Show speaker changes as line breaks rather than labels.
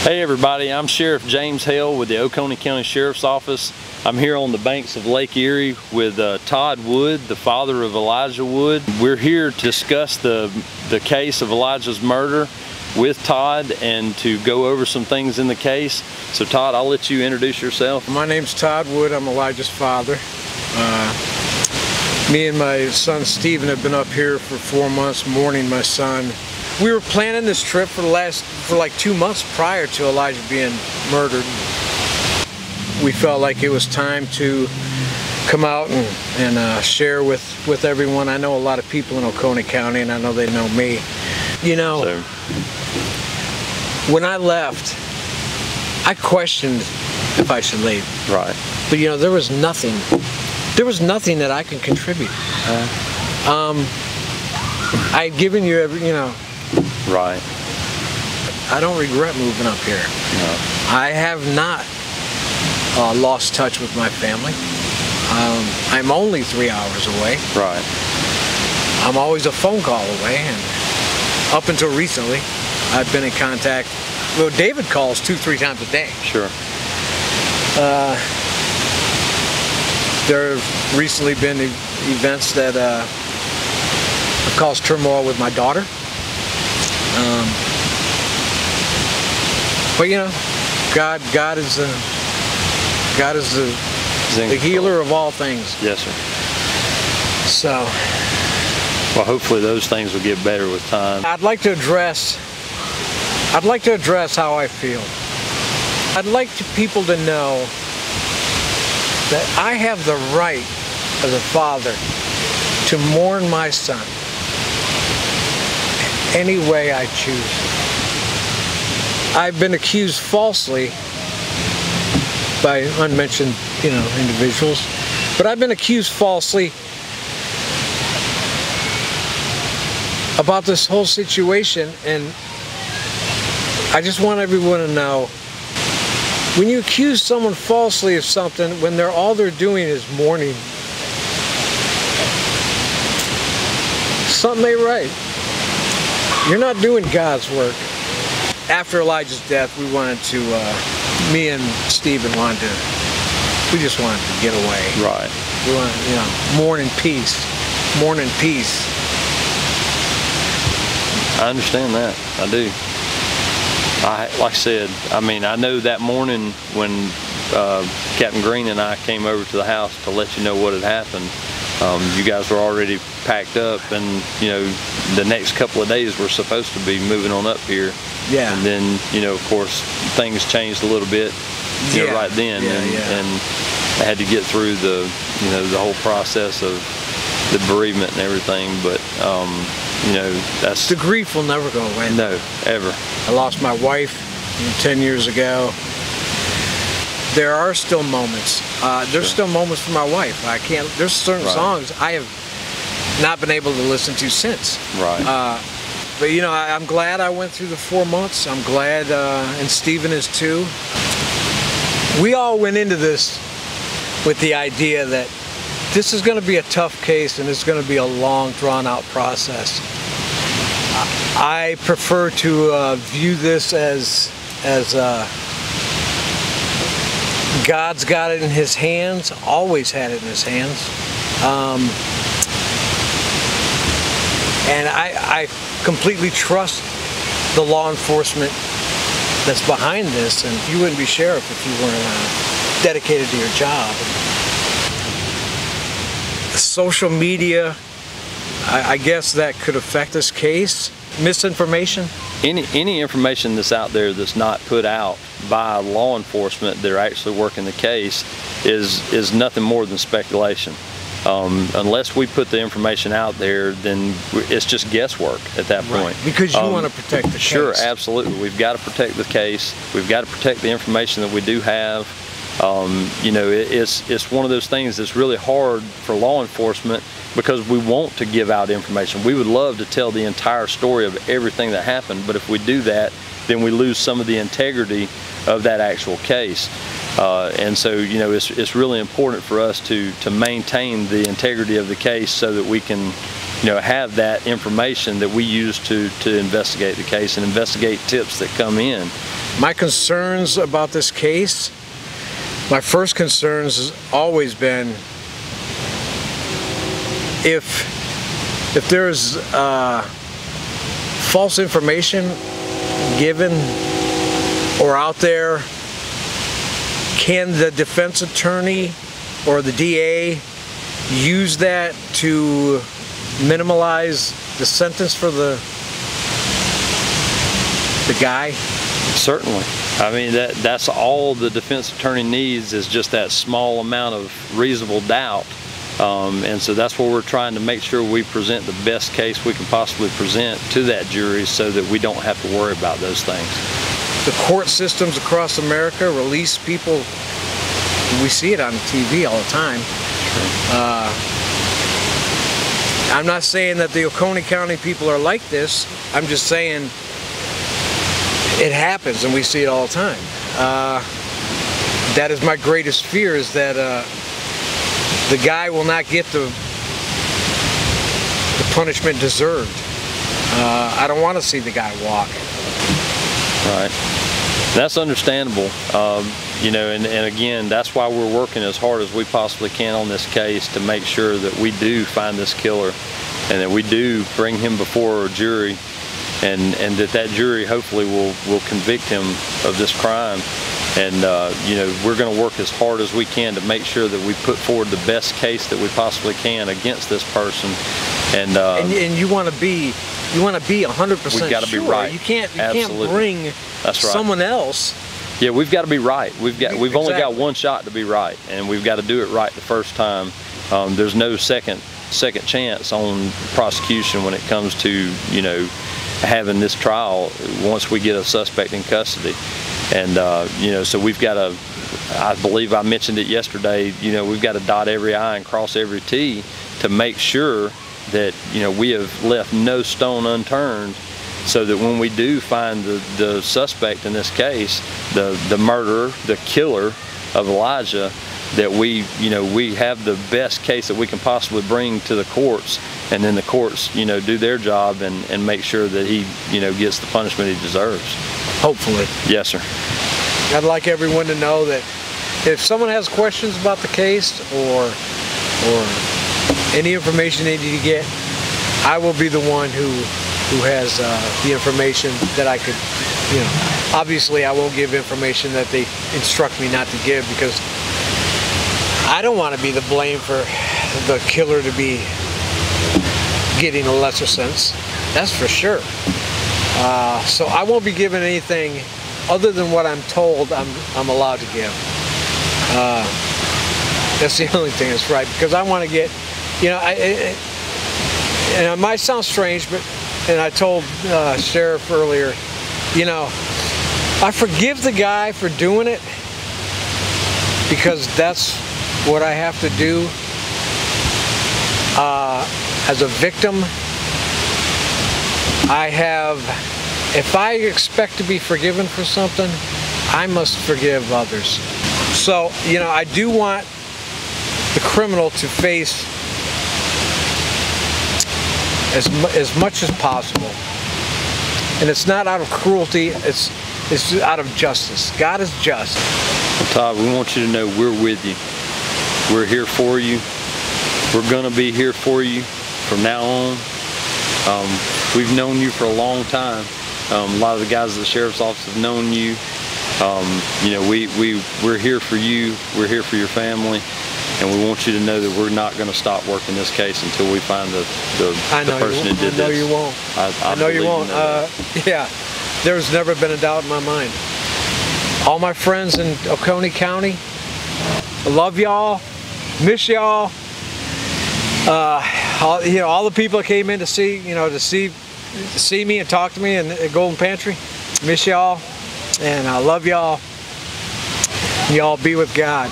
Hey everybody, I'm Sheriff James Hale with the Oconee County Sheriff's Office. I'm here on the banks of Lake Erie with Todd Wood, the father of Elijah Wood. We're here to discuss the case of Elijah's murder with Todd and to go over some things in the case. So Todd, I'll let you introduce yourself.
My name's Todd Wood. I'm Elijah's father. Me and my son Stephen have been up here for 4 months mourning my son. We were planning this trip for like 2 months prior to Elijah being murdered. We felt like it was time to come out and share with everyone. I know a lot of people in Oconee County, and I know they know me. You know, when I left, I questioned if I should leave.
Right.
But you know, there was nothing that I can contribute. I had given you every, you know.
Right.
I don't regret moving up here.
No.
I have not lost touch with my family. I'm only 3 hours away.
Right.
I'm always a phone call away, and up until recently, I've been in contact. Well, David calls 2-3 times a day.
Sure.
There have recently been events that have caused turmoil with my daughter. But you know, God is the healer of all things.
Yes, sir.
So,
well, hopefully those things will get better with time.
I'd like to address how I feel. I'd like people to know that I have the right as a father to mourn my son any way I choose. I've been accused falsely by unmentioned, you know, individuals, but I've been accused falsely about this whole situation, and I just want everyone to know, when you accuse someone falsely of something, when all they're doing is mourning, something ain't right. You're not doing God's work. After Elijah's death, we wanted to, me and Stephen we just wanted to get away.
Right.
We wanted, you know, mourn in peace. Mourn in peace.
I understand that. I do. Like I said, I mean, I know that morning when Captain Green and I came over to the house to let you know what had happened, you guys were already packed up, and you know, the next couple of days we're supposed to be moving on up here.
Yeah.
And then, you know, of course, things changed a little bit, you know, right then, and I had to get through the, you know, the whole process of the bereavement and everything. But you know, that's,
the grief will never go away.
No, ever.
I lost my wife 10 years ago. There are still moments. There's still moments for my wife. There's certain songs I have not been able to listen to since.
Right.
But you know, I'm glad I went through the 4 months. I'm glad, and Stephen is too. We all went into this with the idea that this is going to be a tough case and it's going to be a long, drawn-out process. I prefer to view this as God's got it in His hands, always had it in His hands. And I completely trust the law enforcement that's behind this, and you wouldn't be sheriff if you weren't dedicated to your job. Social media, I guess that could affect this case. Misinformation?
Any information that's out there that's not put out by law enforcement that are actually working the case is nothing more than speculation. Unless we put the information out there, then it's just guesswork at that point.
Right. Because you want to protect the case.
Sure, absolutely. We've got to protect the case. We've got to protect the information that we do have. You know, it's one of those things that's really hard for law enforcement because we want to give out information. We would love to tell the entire story of everything that happened, but if we do that, then we lose some of the integrity of that actual case. And so, you know, it's really important for us to maintain the integrity of the case so that we can have that information that we use to investigate the case and investigate tips that come in.
My concerns about this case, my first concerns has always been if there's false information given or out there, can the defense attorney or the DA use that to minimize the sentence for the guy?
Certainly. I mean, that's all the defense attorney needs, is just that small amount of reasonable doubt. And so that's what we're trying to make sure we present the best case we can possibly present to that jury, so that we don't have to worry about those things.
The court systems across America release people. We see it on TV all the time. I'm not saying that the Oconee County people are like this. I'm just saying it happens, and we see it all the time. That is my greatest fear, is that the guy will not get the punishment deserved. I don't want to see the guy walk.
Right. That's understandable. And again, that's why we're working as hard as we possibly can on this case, to make sure that we do find this killer and that we do bring him before a jury, and that jury hopefully will convict him of this crime. And we're going to work as hard as we can to make sure that we put forward the best case that we possibly can against this person. And
you want to be 100%
we've got to
sure.
be right.
You can't
Absolutely.
Bring
That's right.
someone else.
Yeah, we've got to be right. We've only got
Exactly.
one shot to be right, and we've got to do it right the first time. There's no second chance on prosecution when it comes to having this trial once we get a suspect in custody. And so we've got to, I believe I mentioned it yesterday, we've got to dot every I and cross every T to make sure that we have left no stone unturned, so that when we do find the suspect in this case, the murderer, the killer of Elijah, that we have the best case that we can possibly bring to the courts, and then the courts do their job and make sure that he gets the punishment he deserves.
Hopefully.
Yes, sir.
I'd like everyone to know that if someone has questions about the case or any information they need to get, I will be the one who has the information that I could, obviously I won't give information that they instruct me not to give, because I don't want to be the blame for the killer to be getting a lesser sentence. That's for sure. So I won't be giving anything other than what I'm told I'm allowed to give. That's the only thing that's right, because I want to get, and it might sound strange, and I told Sheriff earlier, I forgive the guy for doing it, because that's what I have to do as a victim. If I expect to be forgiven for something, I must forgive others. So, I do want the criminal to face as much as possible. And it's not out of cruelty, it's out of justice. God is just.
Well, Todd, we want you to know we're with you. We're here for you. We're going to be here for you from now on. We've known you for a long time. A lot of the guys at the Sheriff's Office have known you. We're here for you. We're here for your family. And we want you to know that we're not going to stop working this case until we find the person who did this.
I know you won't. I know you won't. Yeah, there's never been a doubt in my mind. All my friends in Oconee County, I love y'all, miss y'all. All the people that came in to see me and talk to me in the Golden Pantry, miss y'all, and I love y'all. Y'all be with God.